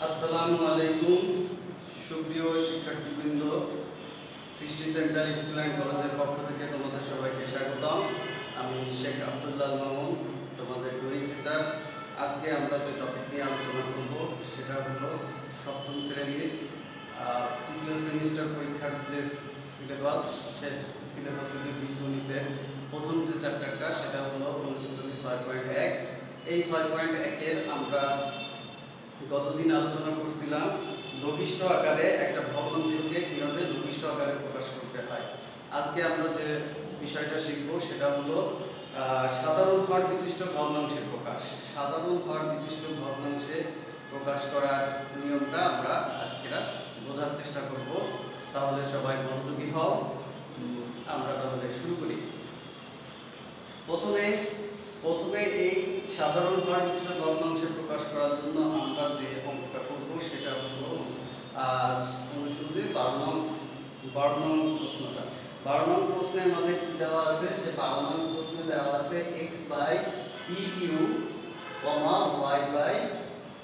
আসসালামু আলাইকুম সুপ্রিয় শিক্ষার্থীবৃন্দ, সৃষ্টি সেন্টার স্কুল অ্যান্ড কলেজের পক্ষ থেকে তোমাদের সবাইকে স্বাগতম। আমি শেখ আব্দুল্লাহ মামুন, তোমাদের গণিত টিচার। আজকে আমরা যে টপিক নিয়ে আলোচনা করব সেটা হলো সপ্তম শ্রেণীর তৃতীয় সেমিস্টার পরীক্ষার যে সিলেবাস, সে সিলেবাসের যে বীজগণিতের প্রথম যে চ্যাপ্টারটা সেটা হলো অনুশীলনী 6.1। এই 6.1-এর আমরা গতদিন আলোচনা করছিলাম লঘিষ্ঠ আকারে একটা ভগ্নাংশকে কিভাবে লঘিষ্ঠ আকারে প্রকাশ করতে হয়। আজকে আমরা যে বিষয়টা শিখব সেটা হলো সাধারণ হর বিশিষ্ট ভগ্নাংশের প্রকাশ। সাধারণ হর বিশিষ্ট ভগ্নাংশে প্রকাশ করার নিয়মটা আমরা আজকেরা বোঝার চেষ্টা করব। তাহলে সবাই মনোযোগী হও। আমরা তাহলে শুরু করি। প্রথমে এই সাধারণ হর বিশিষ্ট ভগ্নাংশে প্রকাশ করার জন্য আমরা যে অঙ্কটা করব সেটা হলো অনুশীলনীর 12 নং প্রশ্নটা। 12 নং প্রশ্নের মধ্যে কি দেওয়া আছে, যে 12 নং প্রশ্নে দেওয়া আছে x by P Q comma y by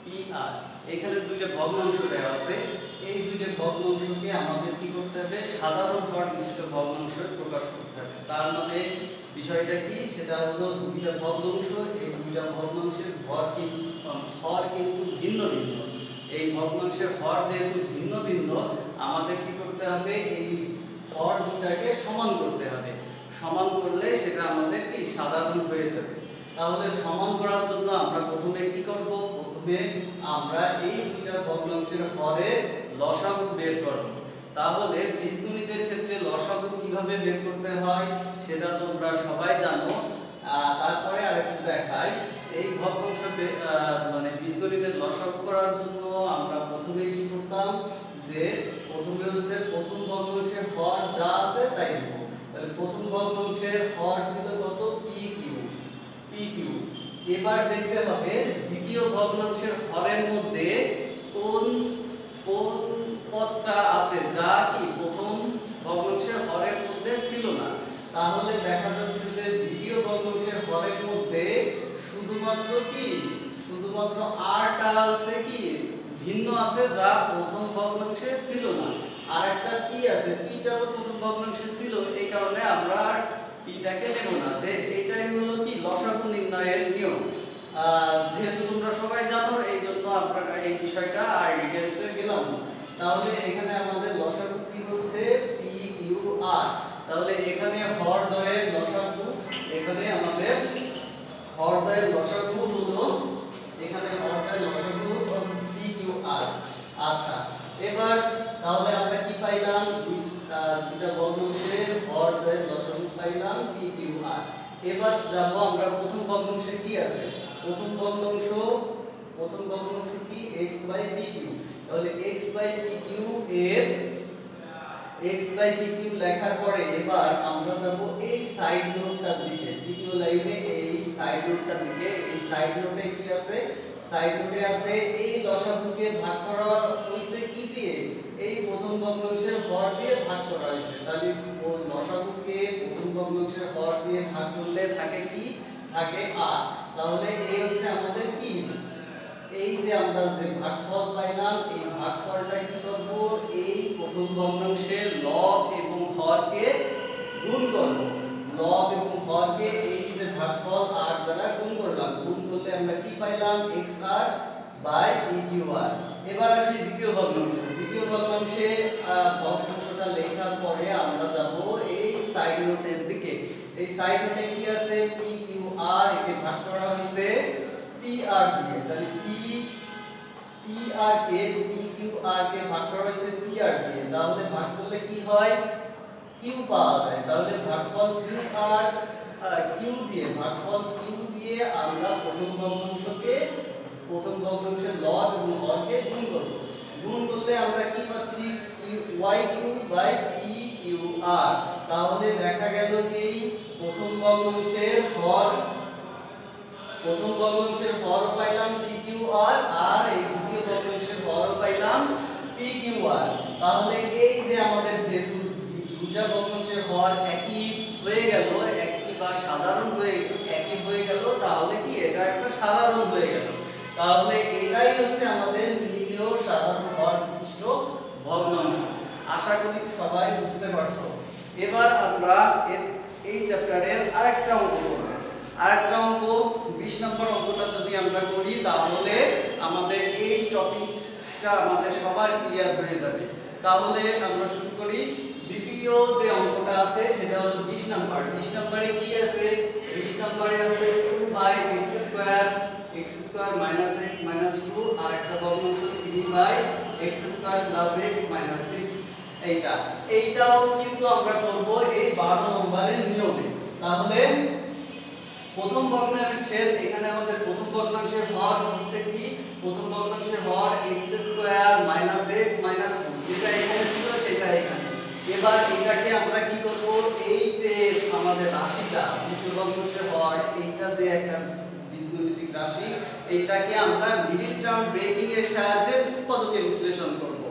P R. এখানে দুইটা ভগ্নাংশ দেওয়া আছে। এই দুইটা ভগ্নাংশকে আমাদের কি করতে হবে, সাধারণ হর বিশিষ্ট ভগ্নাংশে প্রকাশ করতে হবে। তার মানে বিষয়টা কি, সেটা হলো দুইটা ভগ্নাংশ, এই দুইটা ভগ্নাংশের হর কিন্তু ভিন্ন ভিন্ন। এই ভগ্নাংশের হর যেহেতু ভিন্ন ভিন্ন, আমাদের কি করতে হবে, এই হর দুটাকে সমান করতে হবে। সমান করলে সেটা আমাদের কি সাধারণ হয়ে যাবে। তাহলে সমান করার জন্য আমরা প্রথমে কি করব, প্রথমে আমরা এই দুইটা ভগ্নাংশের হরের লসাগু বের করব। তাহলে বীজগণিতের ক্ষেত্রে লসাগু কিভাবে বের করতে হয় সেটা তোমরা সবাই জানো। তারপরে আরেকটু দেখাই, এই ভগ্নাংশ মানে বীজগণিতের লসাগু করার জন্য আমরা প্রথমে কি করতাম, যে প্রথমে হচ্ছে প্রথম ভগ্নাংশের হর যা আছে তাই নেব। তাহলে প্রথম ভগ্নাংশের হর ছিল কত, পি কিউ। এবার দেখতে হবে দ্বিতীয় ভগ্নাংশের হরের মধ্যে কোন কোন পদটা আছে যা কি প্রথম ভগ্নাংশের হরের মধ্যে ছিল না। তাহলে দেখা যাচ্ছে যে দ্বিতীয় ভগ্নাংশের হরের মধ্যে শুধুমাত্র আরটা আছে কি ভিন্ন আছে, যা প্রথম ভগ্নাংশে ছিল না। আর একটা পি আছে, পিটা তো প্রথম ভগ্নাংশে ছিল, এই কারণে আমরা আর পিটাকে নেব না। যে এইটাই হলো কি লসাগু নির্ণয়ের নিয়ম। যেহেতু তোমরা সবাই জানো, এই জন্য আমরা এই বিষয়টা আর ডিটেইলসে গেলাম না। তাহলে এখানে আমাদের লসাগু কি হচ্ছে, পি কিউ আর। তাহলে এখানে হর দ্বয়ের লসাগু, এখানে আমাদের হর দ্বয়ের লসাগু হলো, এখানে হর দ্বয়ের লসাগু পি কিউ আর। আচ্ছা, এবার তাহলে আমরা কি পাইলাম, দুইটা ভগ্নাংশের হর দ্বয়ের লসাগু পাইলাম পি কিউ আর। এবার যাব আমরা প্রথম ভগ্নাংশে কি আছে, প্রথম ভগ্নাংশ কি x বাই পি কিউ। তাহলে x বাই পি কিউ এর x বাই পি কিউ লেখার পরে এবার আমরা যাব এই সাইড নোটটার দিকে, দ্বিতীয় লাইনে এই সাইড নোটটার দিকে। এই সাইড নোটে কি আছে, সাইড নোটে আছে এই লসাগুকে ভাগ করা হইছে কি দিয়ে, এই প্রথম ভগ্নাংশের হর দিয়ে ভাগ করা হইছে। তাহলে লসাগুকে প্রথম ভগ্নাংশের হর দিয়ে ভাগ করলে থাকে কি, থাকে আর। তাহলে এই হচ্ছে আমাদের কি, এই যে আমরা যে ভাগফল পাইলাম, এই ভাগফলটা কি করব, এই প্রথম ভগ্নাংশের লব এবং হরকে গুণ করব। লব এবং হরকে এই যে ভাগফল r দ্বারা গুণ করলাম। গুণ করলে আমরা কি পাইলাম, xr বাই pqr। এবার আসি দ্বিতীয় ভগ্নাংশ। দ্বিতীয় ভগ্নাংশে ভগ্নাংশটা লেখার পরে আমরা যাব এই সাইড নোটের দিকে। এই সাইড নোটে কি আছে, pqr, একে ভাগ করা হইছে pr দিয়ে। তাহলে pr কে pqr কে ভাগ করা হয়েছে pr দিয়ে। তাহলে ভাগ করলে কি হয়, q পাওয়া যায়। তাহলে ভাগফল q দিয়ে, ভাগফল q দিয়ে আমরা প্রথম ভগ্নাংশের লব এবং হরকে গুণ করব। গুণ করলে আমরা কি পাচ্ছি, y3 বাই pqr। তাহলে দেখা গেল কি প্রথম ভগ্নাংশের হর পাইলাম pqr, আর এই দ্বিতীয় ভগ্নাংশের হর পাইলাম pqr। তাহলে এই যে আমাদের যেহেতু দুইটা ভগ্নাংশের হর একই হয়ে গেল, একই বা সাধারণ হয়ে একই হয়ে গেল, তাহলে কি এটা একটা সাধারণ হয়ে গেল। তাহলে এটাই হচ্ছে আমাদের দ্বিতীয় সাধারণ হর বিশিষ্ট ভগ্নাংশ। আশা করি সবাই বুঝতে পারছো। এবার আমরা এই চ্যাপ্টারের আরেকটা অঙ্ক করব। আরেকটা অঙ্ক 20 নম্বর অঙ্কটা যদি আমরা করি তাহলে আমাদের এই টপিকটা আমাদের সবার ক্লিয়ার হয়ে যাবে। তাহলে আমরা শুরু করি। দ্বিতীয় যে অঙ্কটা আছে সেটা হলো 20 নাম্বার। 20 নম্বরে কি আছে? 20 নম্বরে আছে 2/x² x² - x - 2 আর একটা ভগ্নাংশ 3/x² + x - 6। এইটাও কিন্তু আমরা করব এই 12 নম্বরের নিয়মে। তাহলে প্রথম ভগ্নাংশের এখানে আমাদের প্রথম ভগ্নাংশের হর হচ্ছে কি? প্রথম ভগ্নাংশের হর x² - x - 2 যেটা এখানে ছিল সেটা এখানে। এবার এটাকে আমরা কি করব? এই যে আমাদের রাশিটা দ্বিতীয় ভগ্নাংশের হর, এইটা যে একটা বীজগণিতিক রাশি, এইটাকে আমরা মিডল টার্ম ব্রেকিং এর সাহায্যে উৎপাদকে বিশ্লেষণ করব।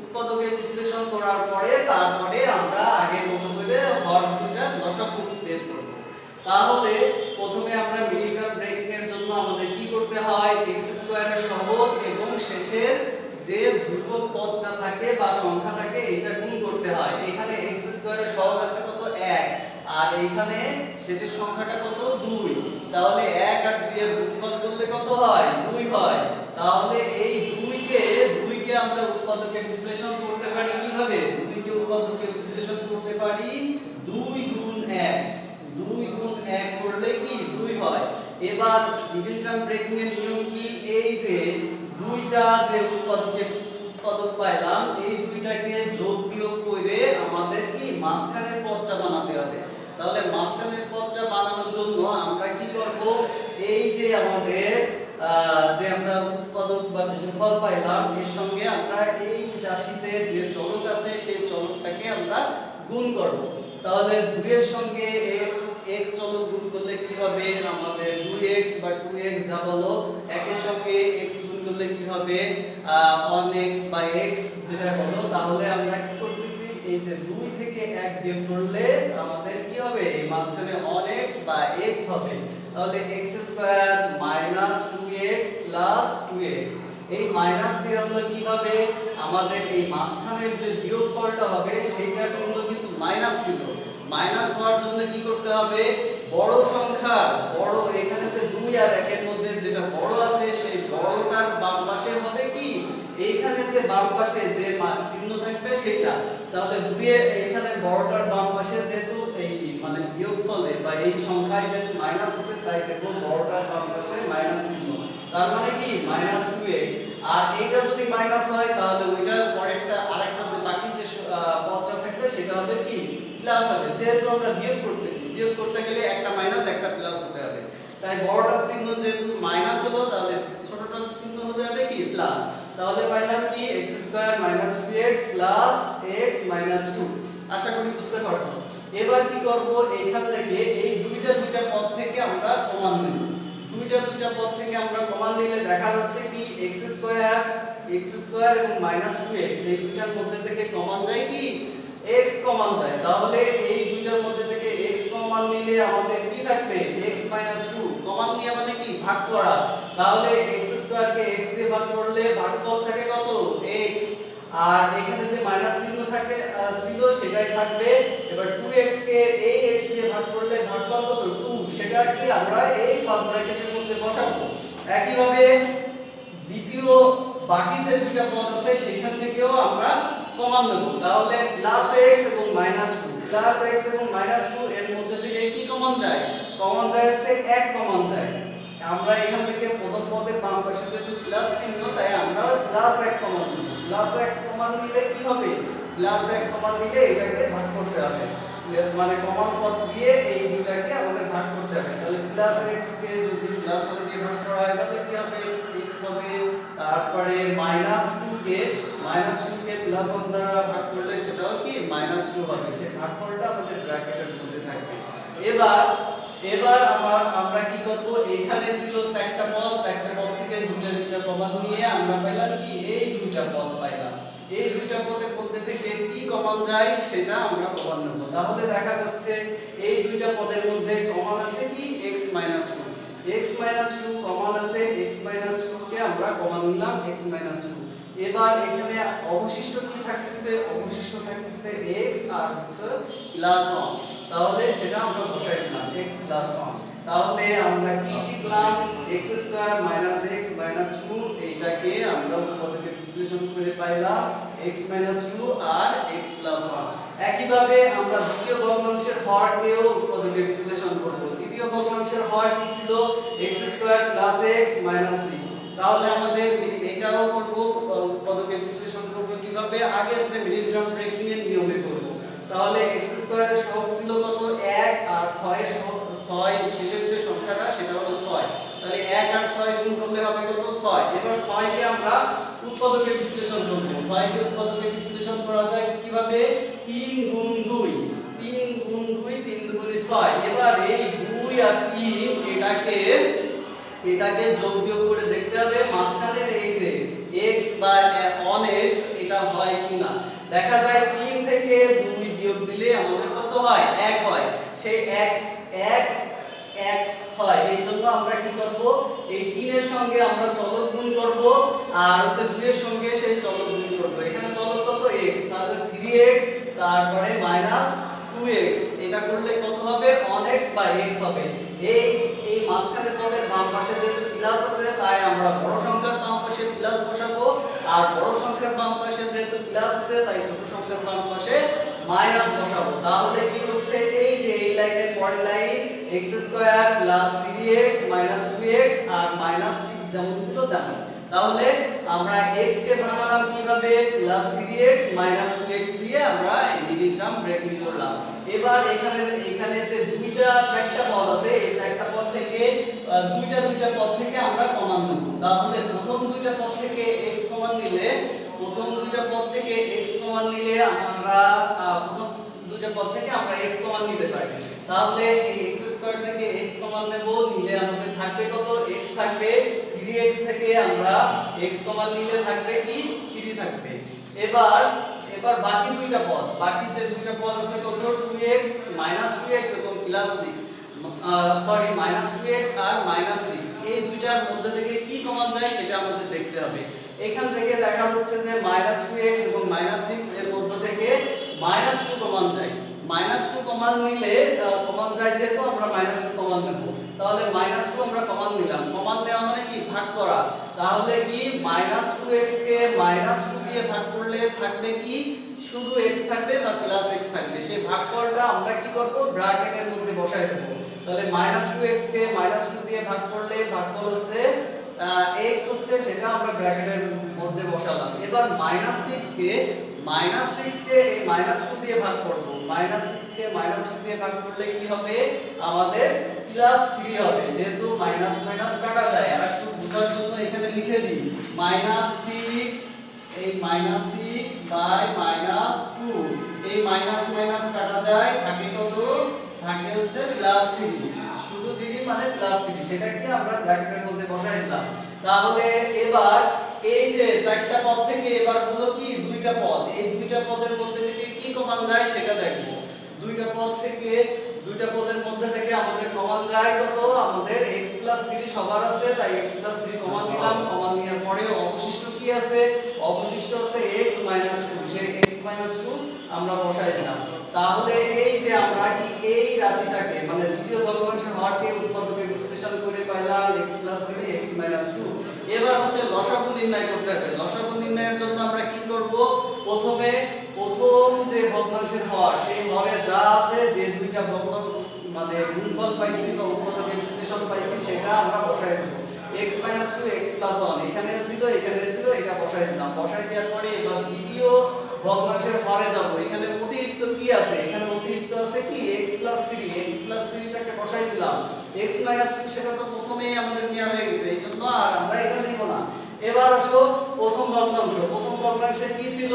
উৎপাদকে বিশ্লেষণ করার পরে তারপরে আমরা আগের মতো করে হর দুটার লসাগু বের করব। তাহলে প্রথমে আমরা মিডল টার্ম ব্রেকিং এর জন্য আমাদের কি করতে হয়? x² এর সহগ এবং শেষের যে ধ্রুবক পদটা থাকে বা সংখ্যা থাকে এটা গুণ করতে হয়। এখানে x² এর সহগ আছে কত? 1 আর এইখানে শেষের সংখ্যাটা কত? 2। তাহলে 1 আর 2 এর গুণফল করলে কত হয়? 2 হয়। তাহলে এই 2কে আমরা উৎপাদকে বিশ্লেষণ করতে পারি কিভাবে? 2কে উৎপাদকে বিশ্লেষণ করতে পারি 2 গুণ 1। 2 গুণ 1 করলে কি 2 হয়। এবার মিডল টার্ম ব্রেকিং এর নিয়ম কি? এই যে দুইটা যে উৎপাদক পাইলাম এই দুইটাকে যোগ বিয়োগ করে আমাদের কি মাঝখানের পদটা বানাতে হবে। তাহলে মাঝখানের পদটা বানানোর জন্য আমরা কি করব? এই যে আমাদের যে আমরা উৎপাদক বা গুণফল পাইলাম এর সঙ্গে আমরা এই রাশিতে যে চলক আছে সেই চলকটাকে আমরা গুণ করব। তাহলে 2 এর সঙ্গে x চলক গুণ করলে কি হবে? আমাদের 2x বা 2x যা বলো, 1 এর সঙ্গে x গুণ করলে কি হবে? 1x বা x যেটা হলো। তাহলে আমরা কি করতেছি? এই যে 2 থেকে 1 বিয়োগ করলে আমাদের কি হবে? এই মাঝখানে 1x বা x হবে। তাহলে x² - 2x + 2x। এই মাইনাস দিয়ে আমরা কিভাবে আমাদের এই মাঝখানের যে বিয়োগফলটা হবে সেটার জন্য কিন্তু মাইনাস ছিল। মাইনাস হওয়ার জন্য কি করতে হবে? বড় সংখ্যা বড় এখানে যে 2 আর 1 এর মধ্যে যেটা বড় আছে সেই বড়টার বাম পাশে হবে কি? এইখানে যে বাম পাশে যে চিহ্ন থাকবে সেটা। তাহলে 2 এর এখানে বড়টার বাম পাশে যেহেতু এই মানে বিয়োগফলে বা এই সংখ্যায় যেহেতু মাইনাস আছে তাই দেখো বড়টার বাম পাশে মাইনাস চিহ্ন। তার মানে কি? -2x। আর এইটা যদি মাইনাস হয় তাহলে ওইটার পরেরটা আরেকটা যে বাকি যে পদটা থাকবে সেটা হবে কি? প্লাস হবে। যেহেতু আমরা বিয়োগ করতেছি, বিয়োগ করতে গেলে একটা মাইনাস একটা প্লাস হতে হবে। তাই বড়টার চিহ্ন যেহেতু মাইনাস হলো তাহলে ছোটটার চিহ্ন হতে হবে কি? প্লাস। তাহলে পাইলাম কি? x² - 2x + x - 2। আশা করি বুঝতে পারছো। এবার কি করব? এইখান থেকে এই দুইটা পদ থেকে আমরা কমন নেব। দুইটা পদ থেকে আমরা কমন নিলে দেখা যাচ্ছে কি x² এবং -2x এই দুইটার মধ্যে থেকে কমন যায় কি? x কমন যায়। তাহলে এই দুইটার মধ্যে থেকে x কমন নিলে আমাদের কি থাকবে? x - 2। কমন নিয়ে মানে কি? ভাগ করা। তাহলে x² কে x দিয়ে ভাগ করলে ভাগফল থাকে কত? x। আর এখানে যে মাইনাস চিহ্ন থাকে ছিল সেটাই থাকবে। এবার 2x কে এই x দিয়ে ভাগ করলে ভাগফল কত? 2। সেটা কি আমরা এই ফার্স্ট ব্র্যাকেটের মধ্যে বসাবো। একইভাবে দ্বিতীয় বাকি যে দুইটা পদ আছে সেখান থেকেও আমরা কমন নেব। তাহলে +x এবং -2 +x এবং -2 এর মধ্যে থেকে কি কমন যায়? কমন যায় হচ্ছে 1 কমন যায়। আমরা এখান থেকে প্রথম পদের বাম পাশে যেহেতু প্লাস চিহ্ন তাই আমরা +1 কমন নিব। +1 কমন নিলে কি হবে? +1 কমন নিলে এটাকে ভাগ করতে হবে। মানে কমন পদ দিয়ে এই দুটাকে আমাদের ভাগ করতে হবে। তাহলে +x কে যদি +1 দিয়ে ভাগ করা হয় তাহলে কি হবে? x হবে। তারপরে -2 কে +1 দ্বারা ভাগ করলে সেটাও কি? -2 হবে। সেই ভাগফলটা আমাদের ব্র্যাকেটের মধ্যে থাকবে। এবার আমরা কি করব? এখানে ছিল 4টা পদ থেকে দুইটা কমন নিয়ে আমরা পেলাম কি? এই দুইটা পদ পাইলাম। এই দুইটা পদের মধ্যে থেকে কি কমন যায় সেটা আমরা কমন নেব। তাহলে দেখা যাচ্ছে এই দুইটা পদের মধ্যে কমন আছে কি? x - 2 কমন আছে। x - 2 কে আমরা কমন নিলাম x - 2। এবার এখানে অবশিষ্ট কি থাকতেছে, অবশিষ্ট থাকতেছে x আর হচ্ছে +1। তাহলে সেটা আমরা বসাই দিলাম x +1। তাহলে আমরা কি শিখলাম, x² - x - 2 এইটাকে আমরা উপপাদ্যকে বিশ্লেষণ করে পাইলাম x - 2 আর x + 1। একই ভাবে আমরা দ্বিতীয় ভগ্নাংশের হরকেও উপপাদ্যকে বিশ্লেষণ করব। দ্বিতীয় ভগ্নাংশের হর কি ছিল, x² + x - 6। তাহলে আমাদের এটাও করব, উপপাদ্যকে বিশ্লেষণ করব কিভাবে, আগের যে মিডিল টার্ম ব্রেকিং এর নিয়মে করব। তাহলে x² এর সহগ ছিল কত, 1 আর 6 এর 6 শেষের যে সংখ্যাটা সেটা হলো 6। তাহলে 1 আর 6 গুণ করলে হবে কত, 6। এবার 6 কে আমরা উৎপাদকে বিশ্লেষণ করব। 6 কে উৎপাদকে বিশ্লেষণ করা যায় কিভাবে, 3 গুণ 2, 3 গুণ 2 3 দুগুণে 6। এবার এই 2 আর 3 এটাকে যোগ বিয়োগ করে দেখতে হবে মাঝখানের এই যে x বা 1x এটা হয় কিনা। দেখা যায় 3 থেকে 2 বিয়োগ দিলে আমাদের কত হয়, 1 হয়। সেই 1 হয়। এই জন্য আমরা কি করব, এই 3 এর সঙ্গে আমরা চলক গুণ করব আর হচ্ছে 2 এর সঙ্গে সেই চলক গুণ করব। এখানে চলক কত, x, তাহলে 3x তারপরে -2x। এটা করলে কত হবে, 1x বা x হবে। এই মাঝখানের পদের বাম পাশে যেহেতু প্লাস আছে তাই আমরা বড় সংখ্যার বাম পাশে প্লাস বসাবো, আর বড় সংখ্যার বাম পাশে যেহেতু প্লাস আছে তাই ছোট সংখ্যার বাম পাশে মাইনাস বসাবো। তাহলে কি হচ্ছে, এই যে এই লাইনের পরের লাইন x² + 3x - 2x আর -6 যেমন ছিল তেমন। তাহলে আমরা x কে ভাঙালাম কিভাবে, +3x - 2x দিয়ে আমরা এই মিডিল টার্ম ব্রেকিং করলাম। এবার এখানে যে চারটা পদ আছে, এই চারটা পদ থেকে দুইটা পদ থেকে আমরা কমন নেব। তাহলে প্রথম দুইটা পদ থেকে x কমন নিলে আমরা x কমন নিতে পারি। তাহলে এই x² থেকে x কমন নেব, নিলে আমাদের থাকবে কত, x থাকবে। 3x থেকে আমরা x কমন নিলে থাকবে কি, 3 থাকবে। এবার বাকি যে দুইটা পদ আছে কত, 2x -2x এবং +6, -2x আর -6, এই দুইটার মধ্যে থেকে কি কমন যায় সেটা আমাদের দেখতে হবে। এখান থেকে দেখা যাচ্ছে যে -2x এবং -6 এর মধ্যে থেকে -2 কমন যায়। -2 কমন নিলে কমন যায় যেহেতু আমরা -2 কমন নেব। তাহলে -2 আমরা কমন নিলাম। কমন নেওয়া মানে কি, ভাগ করা। তাহলে কি, -2x কে -2 দিয়ে ভাগ করলে থাকবে কি, শুধু x থাকবে বা +x থাকবে। সেই ভাগফলটা আমরা কি করব, ব্র্যাকেটের মধ্যে বসাই দেব। তাহলে -2x কে -2 দিয়ে ভাগ করলে ভাগফল হচ্ছে x হচ্ছে, সেটা আমরা ব্র্যাকেটের মধ্যে বসালাম। এবার -6 কে এই -2 দিয়ে ভাগ করব। -6 কে -2 দিয়ে ভাগ করলে কি হবে, আমাদের +3 হবে। যেহেতু মাইনাস মাইনাস কাটা যায়, আর একটু বোঝার জন্য এখানে লিখে দিই, -6, এই -6 বাই -2, এই মাইনাস মাইনাস কাটা যায়, থাকে কত, থাকে হচ্ছে +3। শুধু 3 মানে +3, সেটা কি আমরা ব্র্যাকেটের মধ্যে বসাই দিলাম। তাহলে এবার এই যে চারটা পদ থেকে এবার হলো কি দুইটা পদ, এই দুইটা পদের মধ্যে থেকে কি কমন যায় সেটা দেখব। দুইটা পদের মধ্যে থেকে আমাদের কমন যায় কত, আমাদের x + 3 সবার আছে, তাই x + 3 কমন নিলাম। কমন নেওয়ার পরে অবশিষ্ট কি আছে, অবশিষ্ট আছে x - 2, সেই x - 2 আমরা বসাই দিলাম। তাহলে এই যে আমরা কি এই রাশিটাকে মানে দ্বিতীয় ভগ্নাংশের হরকে উৎপাদকে বিশ্লেষণ করে পাইলাম x + 3 x - 2। এবার হচ্ছে লসাগু নির্ণয় করতে হবে। লসাগু নির্ণয়ের জন্য আমরা কি করব, প্রথম যে ভগ্নাংশের হর, সেই হরে যা আছে, যে দুইটা ভগ্নাংশ মানে গুণফল পাইছি বা উৎপাদকে বিশ্লেষণ পাইছি, সেটা আমরা বসাই দেব। x - 2 x + 1 এখানে ছিল এটা বসাই দিলাম। বসাই দেওয়ার পরে এবার দ্বিতীয় ভগ্নাংশের হরে যাব। এখানে অতিরিক্ত কি আছে, এখানে অতিরিক্ত আছে কি x + 3 টাকে বসাই দিলাম। x - 2 সেটা তো প্রথমেই আমাদের নেওয়া হয়ে গেছে, এইজন্য আর আমরা এটা নিব না। এবার আসো প্রথম ভগ্নাংশে কি ছিল,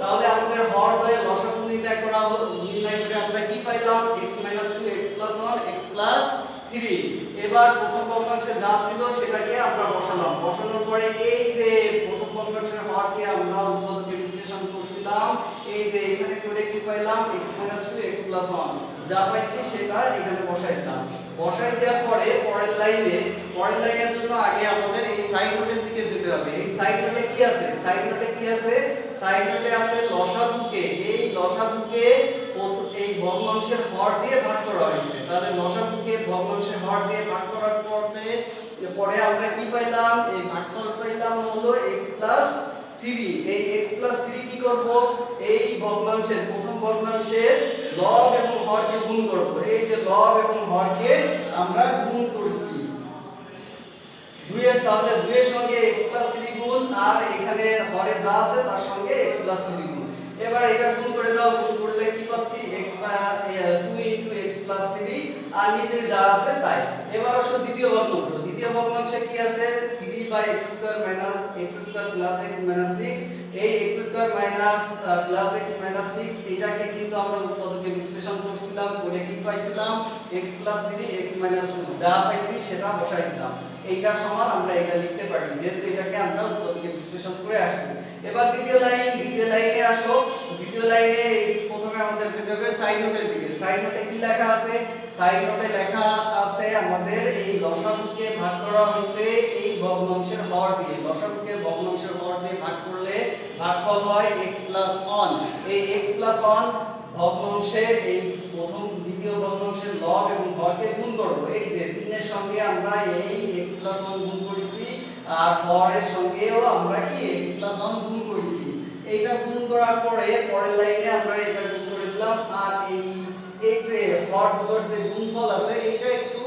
তাহলে আমাদের হর দ্বয়ের লসাগু নির্ণয় করে আমরা কি পাইলাম, x - 2 x + 1 x + 3। এবার প্রথম ভগ্নাংশে যা ছিল সেটাকে আমরা বসালাম। বসানোর পরে এই যে প্রথম ভগ্নাংশের হরকে আমরা উৎপাদকে বিশ্লেষণ করছি করছিলাম এই যে এখানে করে কি পাইলাম x 2 x 1 যা পাইছি সেটা এখানে বসাই দিলাম। বসাই দেওয়ার পরে পরের লাইনের জন্য আগে আমাদের এই সাইড নোটের দিকে যেতে হবে। এই সাইড নোটে কি আছে? সাইড নোটে কি আছে? সাইড নোটে আছে লসাগুকে। এই লসাগুকে এই ভগ্নাংশের হর দিয়ে ভাগ করা হয়েছে। তাহলে লসাগুকে ভগ্নাংশের হর দিয়ে ভাগ করার পরে আমরা কি পাইলাম? এই ভাগফল পাইলাম হলো x 3। এই x 3 কি করব? এই ভগ্নাংশের প্রথম ভগ্নাংশের লব এবং হরকে গুণ করব। এই যে লব এবং হরকে আমরা গুণ করছি 2 এর, তাহলে 2 এর সঙ্গে x 3 গুণ আর এখানে হরে যা আছে তার সঙ্গে x 3 গুণ। এবার এটা গুণ করে দাও, গুণ করলে কি পাচ্ছি? 2 x 3 আর নিচে যা আছে তাই। এবার আসো দ্বিতীয় ভগ্নাংশ। দ্বিতীয় ভগ্নাংশে কি আছে? 3 x² x x 6। এই x² x 6 এটাকে কিন্তু আমরা উৎপাদকে বিশ্লেষণ করছিলাম, করে কি পাইছিলাম? x 3 x 2 যা পাইছি সেটা বসাই দিলাম। এইটা সমান আমরা এটা লিখতে পারি যেহেতু এটাকে আমরা উৎপাদকে বিশ্লেষণ করে আসছি। এবার দ্বিতীয় লাইনে আসো। দ্বিতীয় লাইনে এই প্রথমে আমাদের যেতে হবে সাইড নোটের দিকে। সাইড নোটে কি লেখা আছে? সাইড নোটে লেখা আছে আমাদের এই লসাগুকে ভাগ করা হয়েছে এই ভগ্নাংশের হর দিয়ে। লসাগুকে ভগ্নাংশের হর দিয়ে ভাগ করলে ভাগফল হয় x 1। এই x 1 ভগ্নাংশে এই প্রথম দ্বিতীয় ভগ্নাংশের লব এবং হরকে গুণ করব। এই যে 3 এর সঙ্গে আমরা এই x 1 গুণ করেছি আর হরের সঙ্গেও আমরা কি x 1 গুণ করেছি। এইটা গুণ করার পরে পরের লাইনে আমরা এটা গুণ করে দিলাম। আর এই যে হর দুটোর যে গুণফল আছে এটা একটু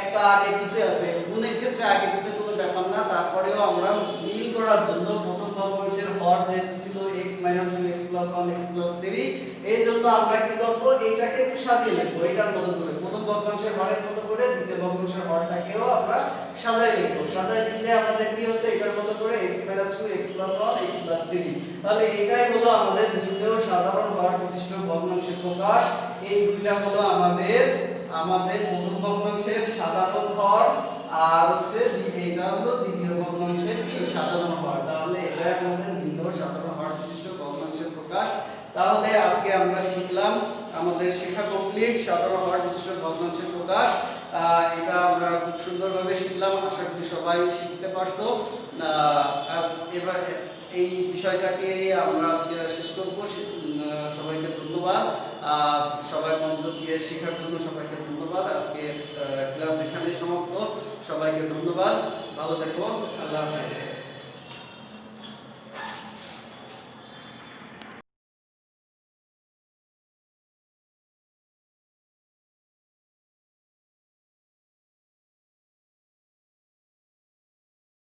একটা আগে পিছে আছে। গুণের ক্ষেত্রে আগে পিছে কোনো ব্যাপার না, তারপরেও আমরা মিল করার জন্য প্রথম ভগ্নাংশের হর যেহেতু ছিল x 2 x 1 x 3, এই জন্য আমরা কি করব? এইটাকে একটু সাজিয়ে লিখব এটার মতো করে। প্রথম ভগ্নাংশের হরের মতো করে দ্বিতীয় ভগ্নাংশের হরটাকেও আমরা সাজায় লিখব। সাজায় লিখলে আমাদের কি হচ্ছে? এটার মতো করে x 2 x 1 x 3। তাহলে এটাই হলো আমাদের নির্ণেয় সাধারণ হর বিশিষ্ট ভগ্নাংশের প্রকাশ। এই দুইটা হলো আমাদের প্রথম ভগ্নাংশের সাধারণ হর আর হচ্ছে এটা হলো দ্বিতীয় ভগ্নাংশের কি সাধারণ হর। তাহলে এটা আমাদের নির্ণেয় সাধারণ হর বিশিষ্ট ভগ্নাংশের প্রকাশ। তাহলে আজকে আমরা শিখলাম, আমাদের শেখা কমপ্লিট সাধারণ হর বিশিষ্ট ভগ্নাংশের প্রকাশ। এটা আমরা খুব সুন্দরভাবে শিখলাম, আশা করি সবাই শিখতে পারছো। এবার এই বিষয়টাকে আমরা আজকে শেষ করব। সবাইকে ধন্যবাদ। সবাই মনোযোগ দিয়ে শেখার জন্য সবাইকে ধন্যবাদ। আজকে ক্লাস এখানেই সমাপ্ত। সবাইকে ধন্যবাদ। ভালো থেকো। আল্লাহ হাফেজ।